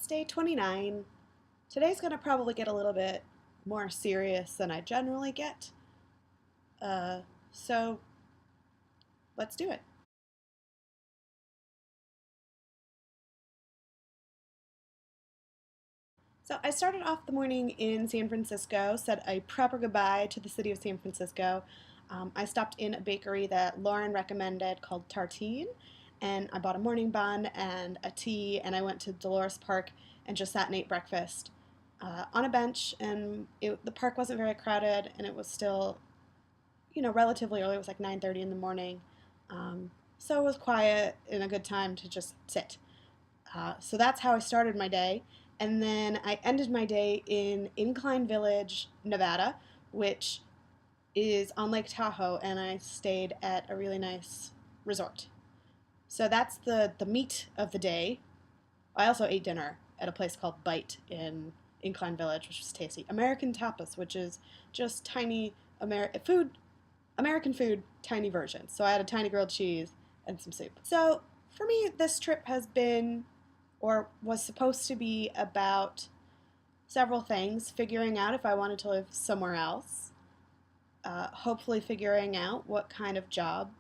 It's day 29. Today's going to probably get a little bit more serious than I generally get. So let's do it. So I started off the morning in San Francisco, said a proper goodbye to the city of San Francisco. I stopped in a bakery that Lauren recommended called Tartine, and I bought a morning bun and a tea, and I went to Dolores Park and just sat and ate breakfast on a bench. And the park wasn't very crowded, and it was still, relatively early. It was like 9:30 in the morning, so it was quiet and a good time to just sit. So that's how I started my day. And then I ended my day in Incline Village, Nevada, which is on Lake Tahoe, and I stayed at a really nice resort. So that's the meat of the day. I also ate dinner at a place called Bite in Incline Village, which was tasty. American tapas, which is just tiny American food, tiny versions. So I had a tiny grilled cheese and some soup. So for me, this trip has been, or was supposed to be, about several things: figuring out if I wanted to live somewhere else, hopefully figuring out what kind of job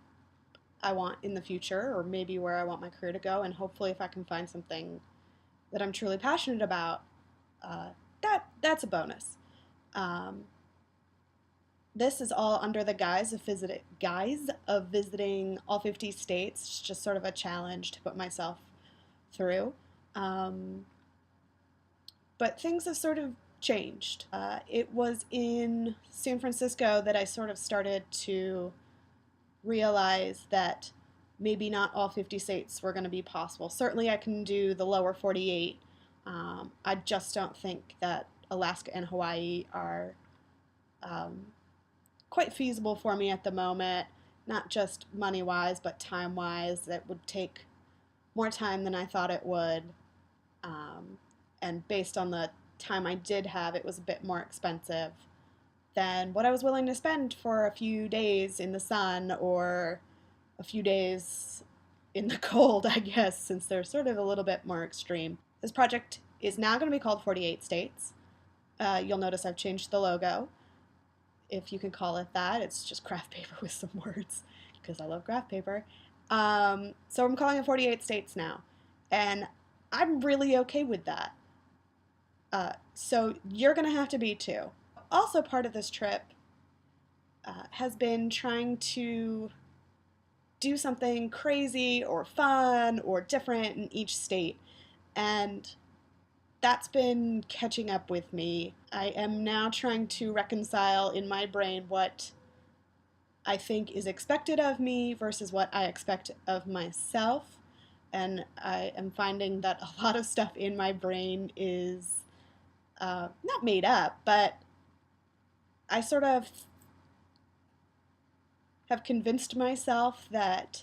I want in the future, or maybe where I want my career to go, and hopefully if I can find something that I'm truly passionate about, that's a bonus. Um, this is all under the guise of visiting all 50 states. It's just sort of a challenge to put myself through. Um, but things have sort of changed. It was in San Francisco that I sort of started to realize that maybe not all 50 states were going to be possible. Certainly, I can do the lower 48. I just don't think that Alaska and Hawaii are um, quite feasible for me at the moment, not just money wise, but time wise. That would take more time than I thought it would. And based on the time I did have, it was a bit more expensive than what I was willing to spend for a few days in the sun or a few days in the cold, I guess, since they're sort of a little bit more extreme. This project is now going to be called 48 States. You'll notice I've changed the logo, if you can call it that. It's just graph paper with some words, because I love graph paper. So I'm calling it 48 States now, and I'm really okay with that. So you're going to have to be too. Also, part of this trip has been trying to do something crazy or fun or different in each state, and that's been catching up with me. I am now trying to reconcile in my brain what I think is expected of me versus what I expect of myself. And I am finding that a lot of stuff in my brain is not made up, but I sort of have convinced myself that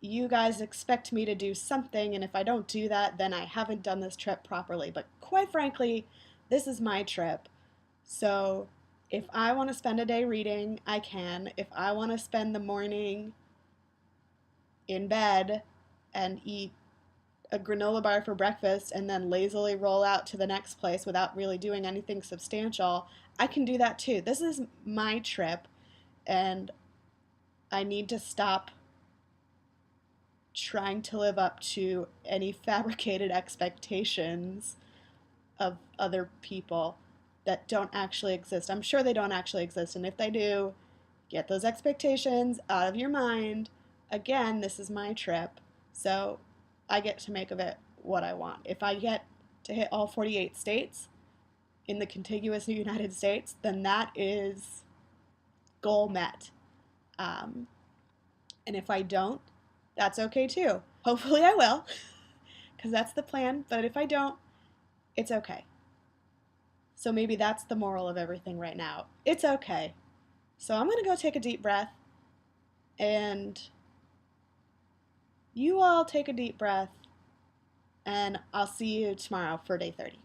you guys expect me to do something, and if I don't do that, then I haven't done this trip properly. But quite frankly, this is my trip. So if I want to spend a day reading, I can. If I want to spend the morning in bed and eat a granola bar for breakfast and then lazily roll out to the next place without really doing anything substantial, I can do that too. This is my trip, and I need to stop trying to live up to any fabricated expectations of other people that don't actually exist. I'm sure they don't actually exist, and if they do, get those expectations out of your mind. Again, this is my trip, so I get to make of it what I want. If I get to hit all 48 states in the contiguous United States, then that is goal met. And if I don't, that's okay too. Hopefully I will, because that's the plan. But if I don't, it's okay. So maybe that's the moral of everything right now. It's okay. So I'm going to go take a deep breath, and you all take a deep breath, and I'll see you tomorrow for day 30.